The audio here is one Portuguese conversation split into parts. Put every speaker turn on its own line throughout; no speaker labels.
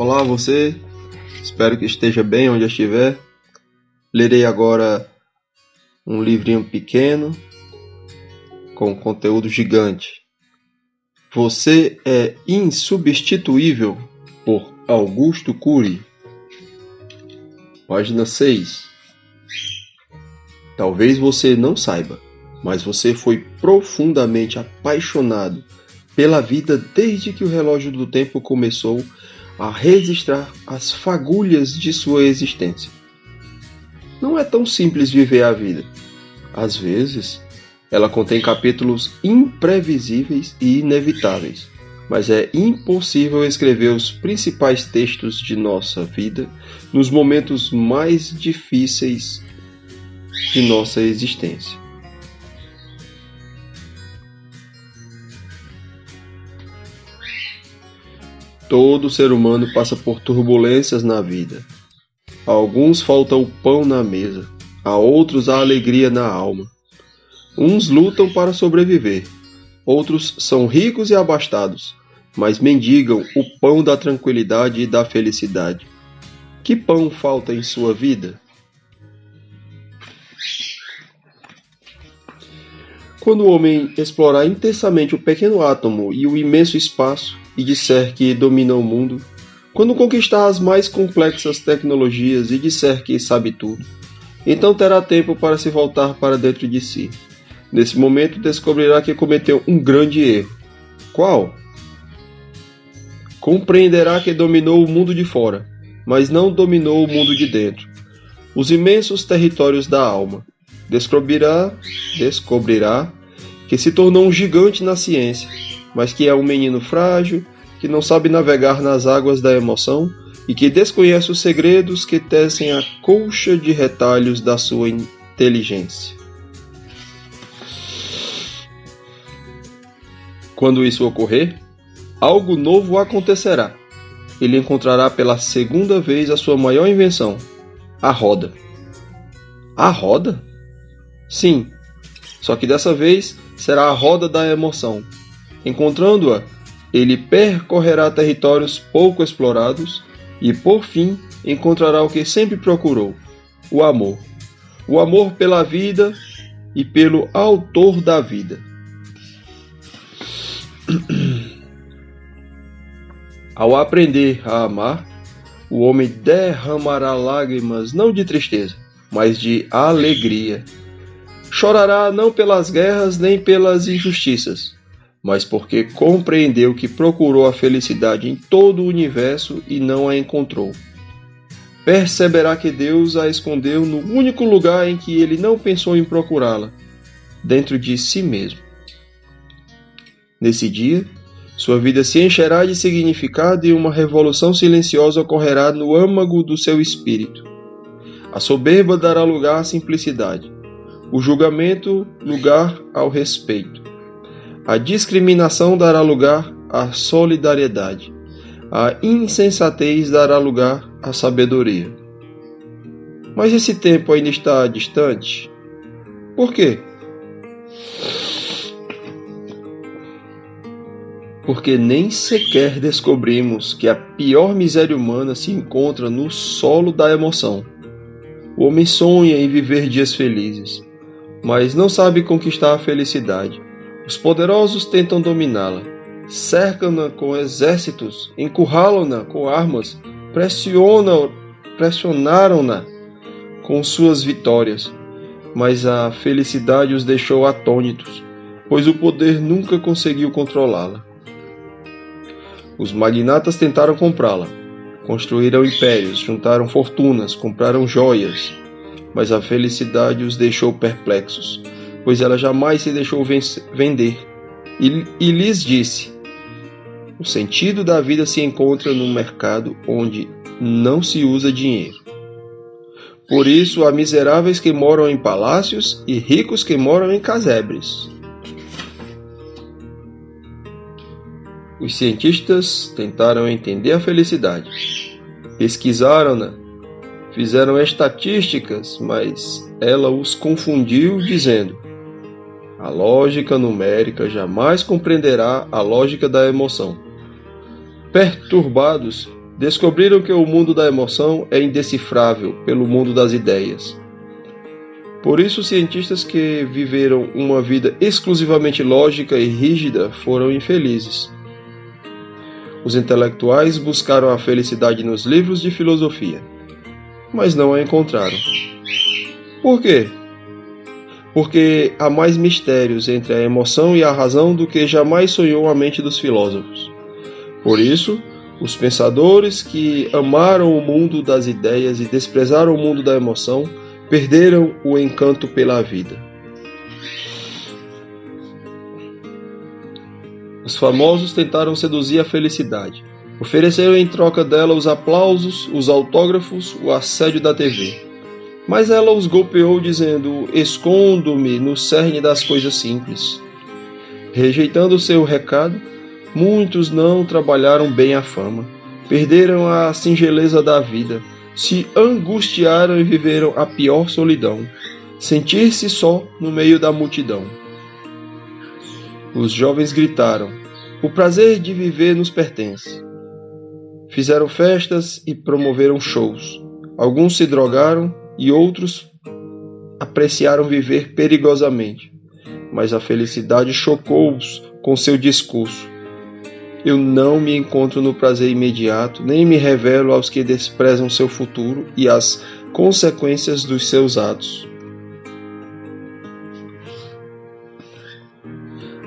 Olá você, espero que esteja bem onde estiver. Lerei agora um livrinho pequeno com conteúdo gigante. Você é insubstituível, por Augusto Cury. Página 6. Talvez você não saiba, mas você foi profundamente apaixonado pela vida desde que o relógio do tempo começou a registrar as fagulhas de sua existência. Não é tão simples viver a vida. Às vezes, ela contém capítulos imprevisíveis e inevitáveis, mas é impossível escrever os principais textos de nossa vida nos momentos mais difíceis de nossa existência. Todo ser humano passa por turbulências na vida. A alguns falta o pão na mesa, a outros a alegria na alma. Uns lutam para sobreviver, outros são ricos e abastados, mas mendigam o pão da tranquilidade e da felicidade. Que pão falta em sua vida? Quando o homem explorar intensamente o pequeno átomo e o imenso espaço e disser que domina o mundo, quando conquistar as mais complexas tecnologias e disser que sabe tudo, então terá tempo para se voltar para dentro de si. Nesse momento descobrirá que cometeu um grande erro. Qual? Compreenderá que dominou o mundo de fora, mas não dominou o mundo de dentro, os imensos territórios da alma. Descobrirá que se tornou um gigante na ciência, mas que é um menino frágil, que não sabe navegar nas águas da emoção e que desconhece os segredos que tecem a colcha de retalhos da sua inteligência. Quando isso ocorrer, algo novo acontecerá. Ele encontrará pela segunda vez a sua maior invenção, a roda. A roda? Sim, só que dessa vez será a roda da emoção. Encontrando-a, ele percorrerá territórios pouco explorados e, por fim, encontrará o que sempre procurou: o amor. O amor pela vida e pelo autor da vida. Ao aprender a amar, o homem derramará lágrimas não de tristeza, mas de alegria. Chorará não pelas guerras nem pelas injustiças, mas porque compreendeu que procurou a felicidade em todo o universo e não a encontrou. Perceberá que Deus a escondeu no único lugar em que ele não pensou em procurá-la, dentro de si mesmo. Nesse dia, sua vida se encherá de significado e uma revolução silenciosa ocorrerá no âmago do seu espírito. A soberba dará lugar à simplicidade, o julgamento lugar ao respeito. A discriminação dará lugar à solidariedade. A insensatez dará lugar à sabedoria. Mas esse tempo ainda está distante? Por quê? Porque nem sequer descobrimos que a pior miséria humana se encontra no solo da emoção. O homem sonha em viver dias felizes, mas não sabe conquistar a felicidade. Os poderosos tentam dominá-la, cercam-na com exércitos, encurralam-na com armas, pressionaram-na com suas vitórias, mas a felicidade os deixou atônitos, pois o poder nunca conseguiu controlá-la. Os magnatas tentaram comprá-la, construíram impérios, juntaram fortunas, compraram joias, mas a felicidade os deixou perplexos, pois ela jamais se deixou vender, e lhes disse: o sentido da vida se encontra num mercado onde não se usa dinheiro. Por isso há miseráveis que moram em palácios e ricos que moram em casebres. Os cientistas tentaram entender a felicidade, pesquisaram-na, fizeram estatísticas, mas ela os confundiu, dizendo: a lógica numérica jamais compreenderá a lógica da emoção. Perturbados, descobriram que o mundo da emoção é indecifrável pelo mundo das ideias. Por isso, cientistas que viveram uma vida exclusivamente lógica e rígida foram infelizes. Os intelectuais buscaram a felicidade nos livros de filosofia, mas não a encontraram. Por quê? Porque há mais mistérios entre a emoção e a razão do que jamais sonhou a mente dos filósofos. Por isso, os pensadores que amaram o mundo das ideias e desprezaram o mundo da emoção perderam o encanto pela vida. Os famosos tentaram seduzir a felicidade. Ofereceram em troca dela os aplausos, os autógrafos, o assédio da TV. Mas ela os golpeou dizendo: escondo-me no cerne das coisas simples. Rejeitando seu recado, muitos não trabalharam bem a fama, perderam a singeleza da vida, se angustiaram e viveram a pior solidão, sentir-se só no meio da multidão. Os jovens gritaram: o prazer de viver nos pertence. Fizeram festas e promoveram shows. Alguns se drogaram e outros apreciaram viver perigosamente. Mas a felicidade chocou-os com seu discurso. Eu não me encontro no prazer imediato, nem me revelo aos que desprezam seu futuro e as consequências dos seus atos.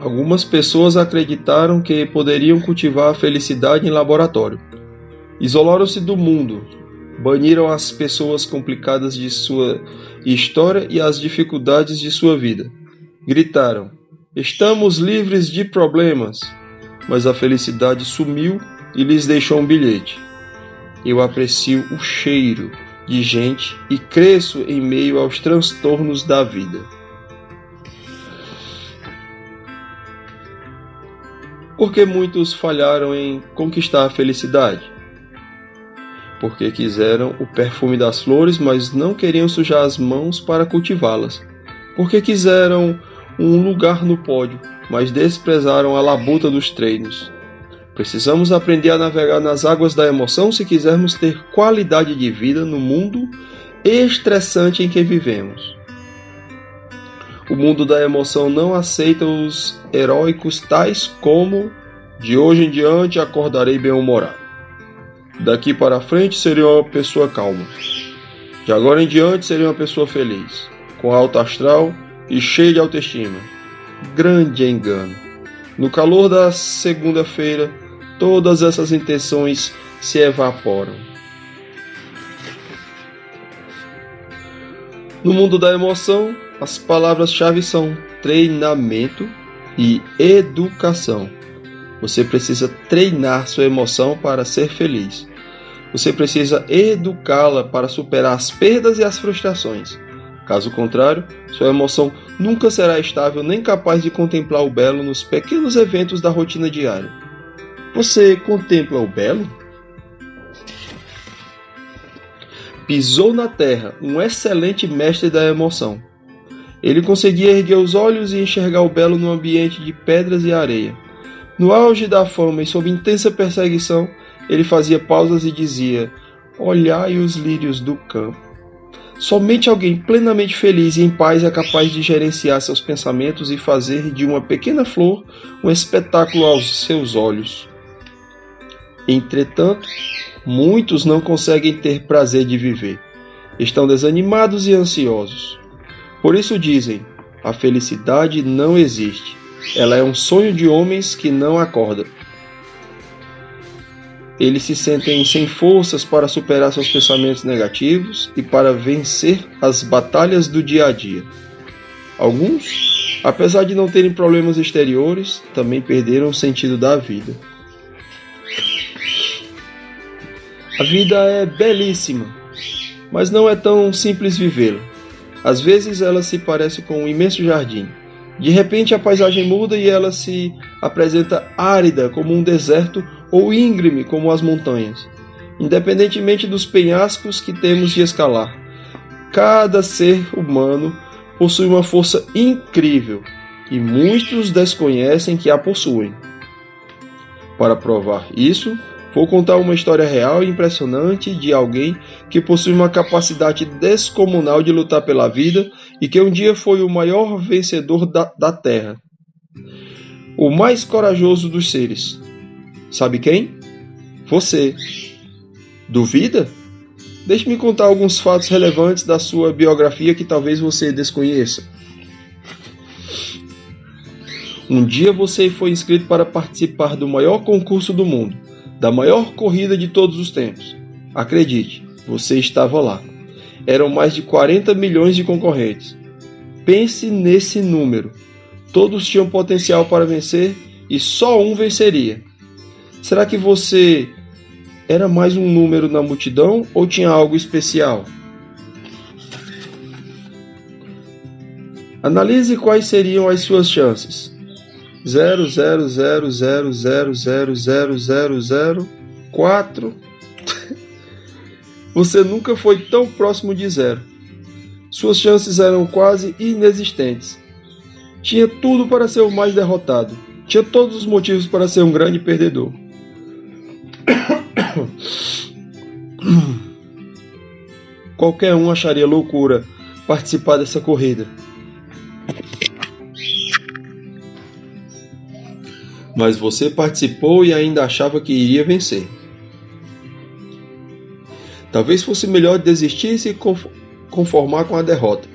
Algumas pessoas acreditaram que poderiam cultivar a felicidade em laboratório. Isolaram-se do mundo, baniram as pessoas complicadas de sua história e as dificuldades de sua vida. Gritaram: estamos livres de problemas. Mas a felicidade sumiu e lhes deixou um bilhete. Eu aprecio o cheiro de gente e cresço em meio aos transtornos da vida. Por que muitos falharam em conquistar a felicidade? Porque quiseram o perfume das flores, mas não queriam sujar as mãos para cultivá-las. Porque quiseram um lugar no pódio, mas desprezaram a labuta dos treinos. Precisamos aprender a navegar nas águas da emoção se quisermos ter qualidade de vida no mundo estressante em que vivemos. O mundo da emoção não aceita os heróicos tais como: de hoje em diante acordarei bem-humorado. Daqui para frente serei uma pessoa calma. De agora em diante serei uma pessoa feliz, com alto astral e cheia de autoestima. Grande engano. No calor da segunda-feira, todas essas intenções se evaporam. No mundo da emoção, as palavras-chave são treinamento e educação. Você precisa treinar sua emoção para ser feliz. Você precisa educá-la para superar as perdas e as frustrações. Caso contrário, sua emoção nunca será estável nem capaz de contemplar o belo nos pequenos eventos da rotina diária. Você contempla o belo? Pisou na terra um excelente mestre da emoção. Ele conseguia erguer os olhos e enxergar o belo num ambiente de pedras e areia. No auge da fama e sob intensa perseguição, ele fazia pausas e dizia: olhai os lírios do campo. Somente alguém plenamente feliz e em paz é capaz de gerenciar seus pensamentos e fazer de uma pequena flor um espetáculo aos seus olhos. Entretanto, muitos não conseguem ter prazer de viver. Estão desanimados e ansiosos. Por isso dizem: a felicidade não existe. Ela é um sonho de homens que não acordam. Eles se sentem sem forças para superar seus pensamentos negativos e para vencer as batalhas do dia a dia. Alguns, apesar de não terem problemas exteriores, também perderam o sentido da vida. A vida é belíssima, mas não é tão simples vivê-la. Às vezes ela se parece com um imenso jardim. De repente a paisagem muda e ela se apresenta árida como um deserto ou íngreme como as montanhas, independentemente dos penhascos que temos de escalar. Cada ser humano possui uma força incrível e muitos desconhecem que a possuem. Para provar isso, Vou contar uma história real e impressionante de alguém que possui uma capacidade descomunal de lutar pela vida e que um dia foi o maior vencedor da Terra. O mais corajoso dos seres. Sabe quem? Você. Duvida? Deixe-me contar alguns fatos relevantes da sua biografia que talvez você desconheça. Um dia você foi inscrito para participar do maior concurso do mundo, da maior corrida de todos os tempos. Acredite, você estava lá. Eram mais de 40 milhões de concorrentes. Pense nesse número. Todos tinham potencial para vencer e só um venceria. Será que você era mais um número na multidão ou tinha algo especial? Analise quais seriam as suas chances. 0,000000004. Você nunca foi tão próximo de zero. Suas chances eram quase inexistentes. Tinha tudo para ser o mais derrotado. Tinha todos os motivos para ser um grande perdedor. Qualquer um acharia loucura participar dessa corrida. Mas você participou e ainda achava que iria vencer. Talvez fosse melhor desistir e se conformar com a derrota.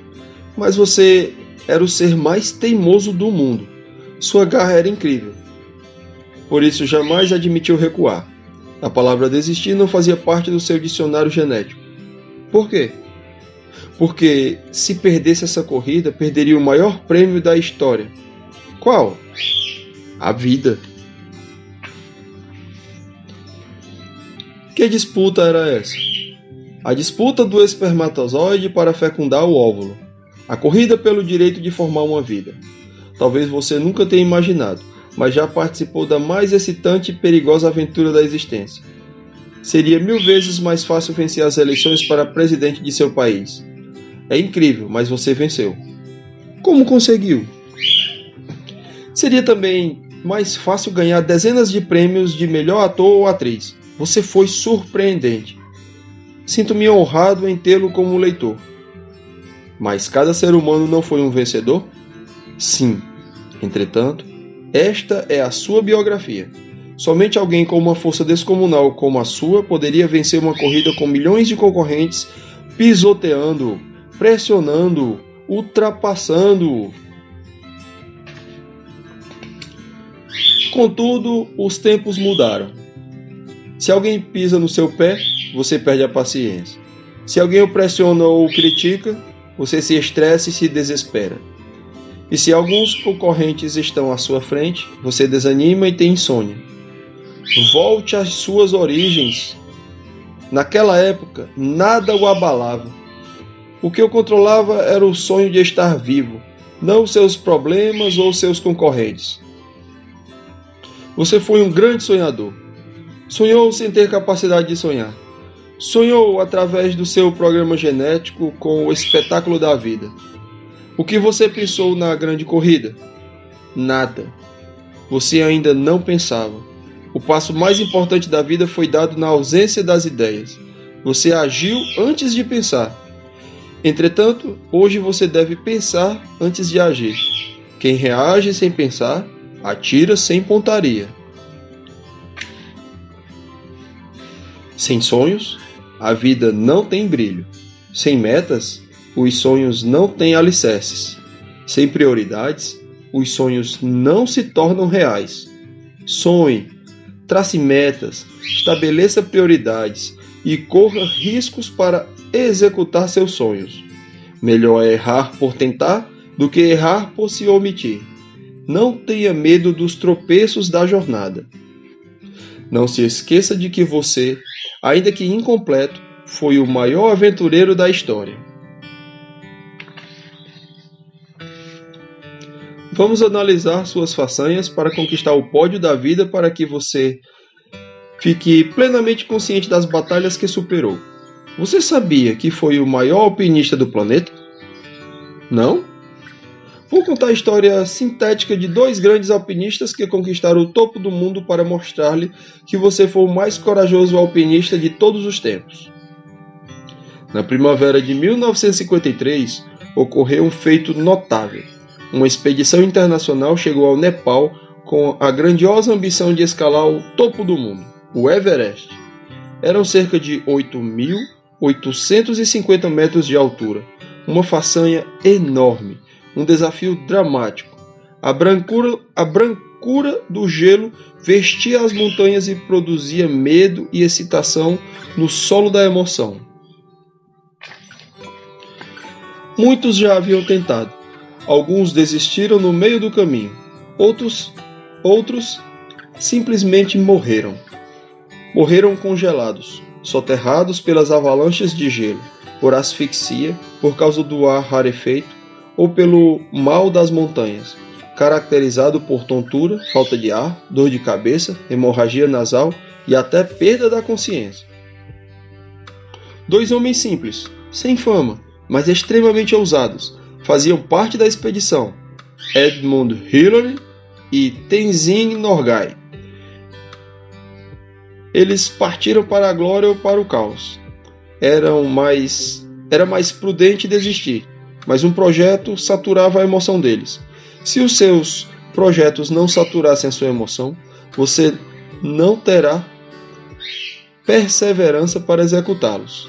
Mas você era o ser mais teimoso do mundo. Sua garra era incrível. Por isso jamais admitiu recuar. A palavra desistir não fazia parte do seu dicionário genético. Por quê? Porque se perdesse essa corrida, perderia o maior prêmio da história. Qual? A vida. Que disputa era essa? A disputa do espermatozoide para fecundar o óvulo. A corrida pelo direito de formar uma vida. Talvez você nunca tenha imaginado, mas já participou da mais excitante e perigosa aventura da existência. Seria 1000 vezes mais fácil vencer as eleições para presidente de seu país. É incrível, mas você venceu. Como conseguiu? Seria também mais fácil ganhar dezenas de prêmios de melhor ator ou atriz. Você foi surpreendente. Sinto-me honrado em tê-lo como leitor. Mas cada ser humano não foi um vencedor? Sim. Entretanto, esta é a sua biografia. Somente alguém com uma força descomunal como a sua poderia vencer uma corrida com milhões de concorrentes pisoteando-o, pressionando-o, ultrapassando-o. Contudo, os tempos mudaram. Se alguém pisa no seu pé, você perde a paciência. Se alguém o pressiona ou o critica, você se estressa e se desespera. E se alguns concorrentes estão à sua frente, você desanima e tem insônia. Volte às suas origens. Naquela época, nada o abalava. O que o controlava era o sonho de estar vivo, não seus problemas ou seus concorrentes. Você foi um grande sonhador. Sonhou sem ter capacidade de sonhar. Sonhou através do seu programa genético com o espetáculo da vida. O que você pensou na grande corrida? Nada. Você ainda não pensava. O passo mais importante da vida foi dado na ausência das ideias. Você agiu antes de pensar. Entretanto, hoje você deve pensar antes de agir. Quem reage sem pensar, atira sem pontaria. Sem sonhos, a vida não tem brilho. Sem metas, os sonhos não têm alicerces. Sem prioridades, os sonhos não se tornam reais. Sonhe, trace metas, estabeleça prioridades e corra riscos para executar seus sonhos. Melhor é errar por tentar do que errar por se omitir. Não tenha medo dos tropeços da jornada. Não se esqueça de que você, ainda que incompleto, foi o maior aventureiro da história. Vamos analisar suas façanhas para conquistar o pódio da vida para que você fique plenamente consciente das batalhas que superou. Você sabia que foi o maior alpinista do planeta? Não? Vou contar a história sintética de dois grandes alpinistas que conquistaram o topo do mundo para mostrar-lhe que você foi o mais corajoso alpinista de todos os tempos. Na primavera de 1953, ocorreu um feito notável. Uma expedição internacional chegou ao Nepal com a grandiosa ambição de escalar o topo do mundo, o Everest. Eram cerca de 8.850 metros de altura, uma façanha enorme, um desafio dramático. A brancura do gelo vestia as montanhas e produzia medo e excitação no solo da emoção. Muitos já haviam tentado. Alguns desistiram no meio do caminho. Outros simplesmente morreram. Morreram congelados, soterrados pelas avalanches de gelo, por asfixia, por causa do ar rarefeito ou pelo mal das montanhas, caracterizado por tontura, falta de ar, dor de cabeça, hemorragia nasal e até perda da consciência. Dois homens simples, sem fama, mas extremamente ousados, faziam parte da expedição: Edmund Hillary e Tenzing Norgay. Eles partiram para a glória ou para o caos. Era mais prudente desistir, mas um projeto saturava a emoção deles. Se os seus projetos não saturassem a sua emoção, você não terá perseverança para executá-los.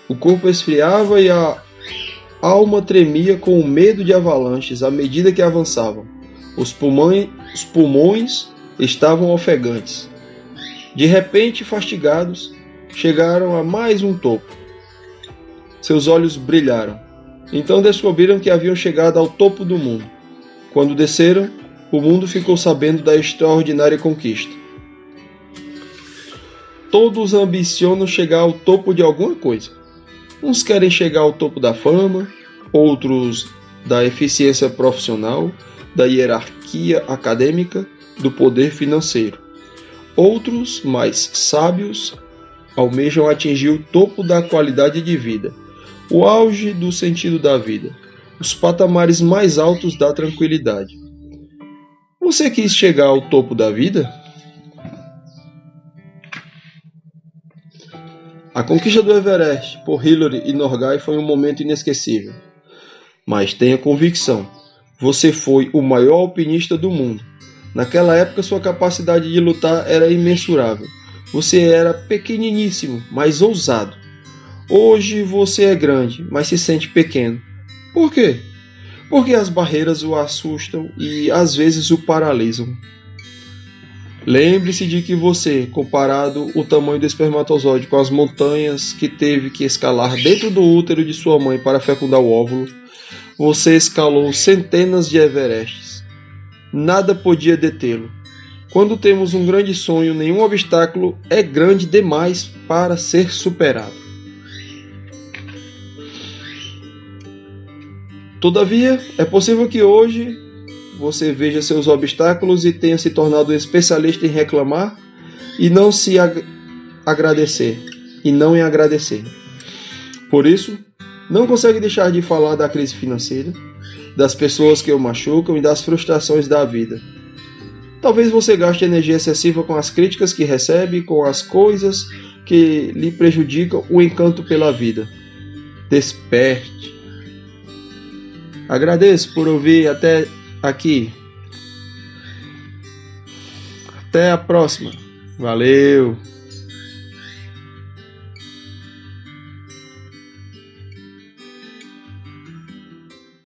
O corpo esfriava e a alma tremia com o medo de avalanches à medida que avançavam. Os pulmões estavam ofegantes. De repente, fastigados, chegaram a mais um topo. Seus olhos brilharam. Então descobriram que haviam chegado ao topo do mundo. Quando desceram, o mundo ficou sabendo da extraordinária conquista. Todos ambicionam chegar ao topo de alguma coisa. Uns querem chegar ao topo da fama, outros da eficiência profissional, da hierarquia acadêmica, do poder financeiro. Outros, mais sábios, almejam atingir o topo da qualidade de vida, o auge do sentido da vida, os patamares mais altos da tranquilidade. Você quis chegar ao topo da vida? A conquista do Everest por Hillary e Norgay foi um momento inesquecível. Mas tenha convicção, você foi o maior alpinista do mundo. Naquela época sua capacidade de lutar era imensurável. Você era pequeniníssimo, mas ousado. Hoje você é grande, mas se sente pequeno. Por quê? Porque as barreiras o assustam e às vezes o paralisam. Lembre-se de que você, comparado o tamanho do espermatozoide com as montanhas que teve que escalar dentro do útero de sua mãe para fecundar o óvulo, você escalou centenas de Everestes. Nada podia detê-lo. Quando temos um grande sonho, nenhum obstáculo é grande demais para ser superado. Todavia, é possível que hoje você veja seus obstáculos e tenha se tornado um especialista em reclamar e não em agradecer. Por isso, não consegue deixar de falar da crise financeira, das pessoas que o machucam e das frustrações da vida. Talvez você gaste energia excessiva com as críticas que recebe, com as coisas que lhe prejudicam o encanto pela vida. Desperte. Agradeço por ouvir até aqui. Até a próxima. Valeu!